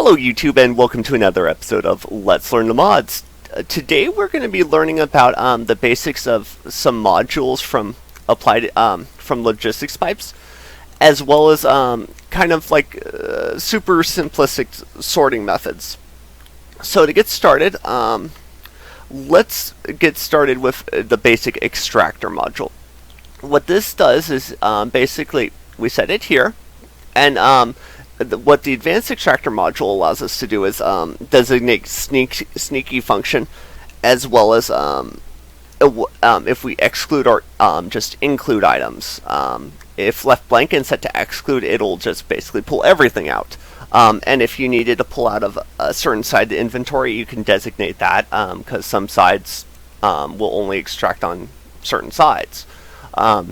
Hello YouTube and welcome to another episode of Let's Learn the Mods. Today we're going to be learning about the basics of some modules from from logistics pipes, as well as kind of like super simplistic sorting methods. So to get started, let's get started with the basic extractor module. What this does is basically we set it here, and what the advanced extractor module allows us to do is designate sneaky function, as well as if we exclude or just include items. If left blank and set to exclude, it'll just basically pull everything out. And if you needed to pull out of a certain side of the inventory, you can designate that, because some sides will only extract on certain sides. So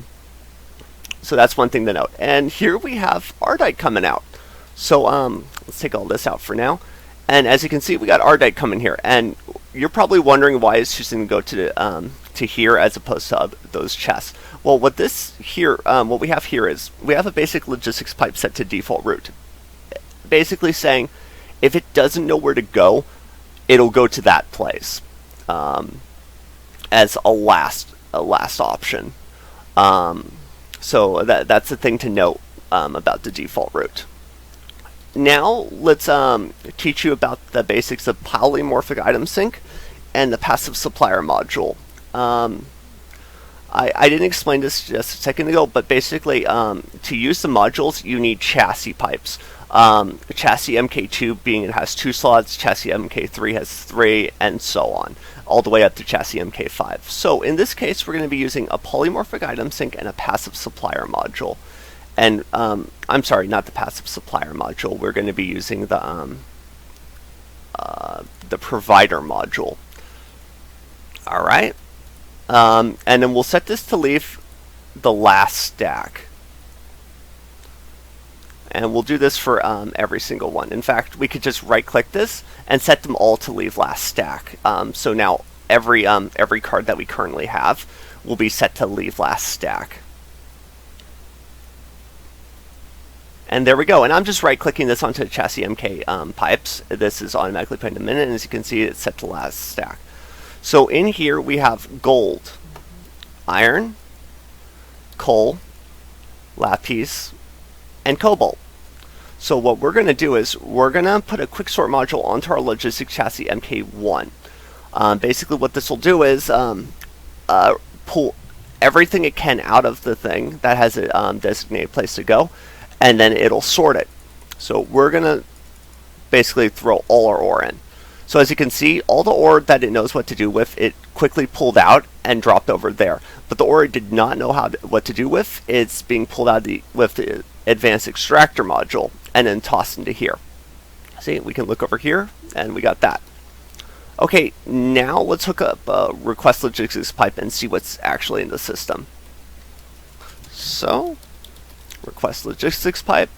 that's one thing to note. And here we have Ardite coming out. So let's take all this out for now. And as you can see, we got Ardite coming here. And you're probably wondering why it's choosing to go to here as opposed to those chests. Well, what we have here is we have a basic logistics pipe set to default route. Basically saying, if it doesn't know where to go, it'll go to that place as a last option. So that's the thing to note about the default route. Now let's teach you about the basics of polymorphic item sync and the passive supplier module. I didn't explain this just a second ago, but basically to use the modules you need chassis pipes. Chassis MK2 being it has 2 slots, chassis MK3 has 3, and so on, all the way up to chassis MK5. So in this case we're going to be using a polymorphic item sync and a passive supplier module. And I'm sorry, not the passive supplier module. We're going to be using the provider module. All right, and then we'll set this to leave the last stack, and we'll do this for every single one. In fact, we could just right-click this and set them all to leave last stack. So now every card that we currently have will be set to leave last stack. And there we go. And I'm just right-clicking this onto the chassis MK pipes. This is automatically put in a minute, and as you can see, it's set to last stack. So in here we have gold, iron, coal, lapis, and cobalt. So what we're going to do is we're going to put a quick sort module onto our logistics chassis MK1. Basically what this will do is pull everything it can out of the thing that has a designated place to go, and then it'll sort it. So we're going to basically throw all our ore in. So as you can see, all the ore that it knows what to do with, it quickly pulled out and dropped over there. But the ore it did not know what to do with, it's being pulled out with the advanced extractor module and then tossed into here. See, we can look over here and we got that. Okay, now let's hook up request logistics pipe and see what's actually in the system. So request logistics pipe.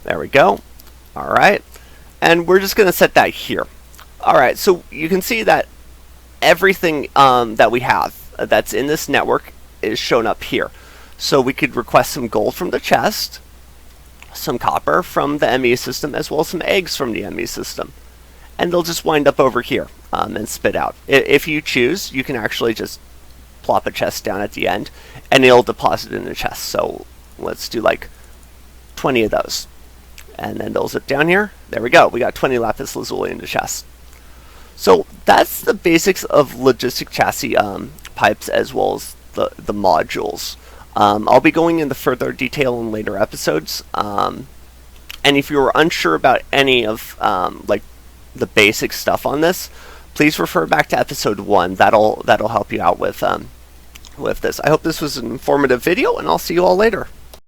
There we go. Alright, and we're just going to set that here. Alright, so you can see that everything that we have that's in this network is shown up here. So we could request some gold from the chest, some copper from the ME system, as well as some eggs from the ME system. And they'll just wind up over here and spit out. If you choose, you can actually just plop a chest down at the end and it'll deposit in the chest. So let's do like 20 of those. And then they'll zip down here. There we go. We got 20 lapis lazuli in the chest. So that's the basics of logistic chassis pipes, as well as the modules. I'll be going into further detail in later episodes. And if you're unsure about any of like the basic stuff on this, please refer back to episode 1. That'll help you out with this. I hope this was an informative video, and I'll see you all later.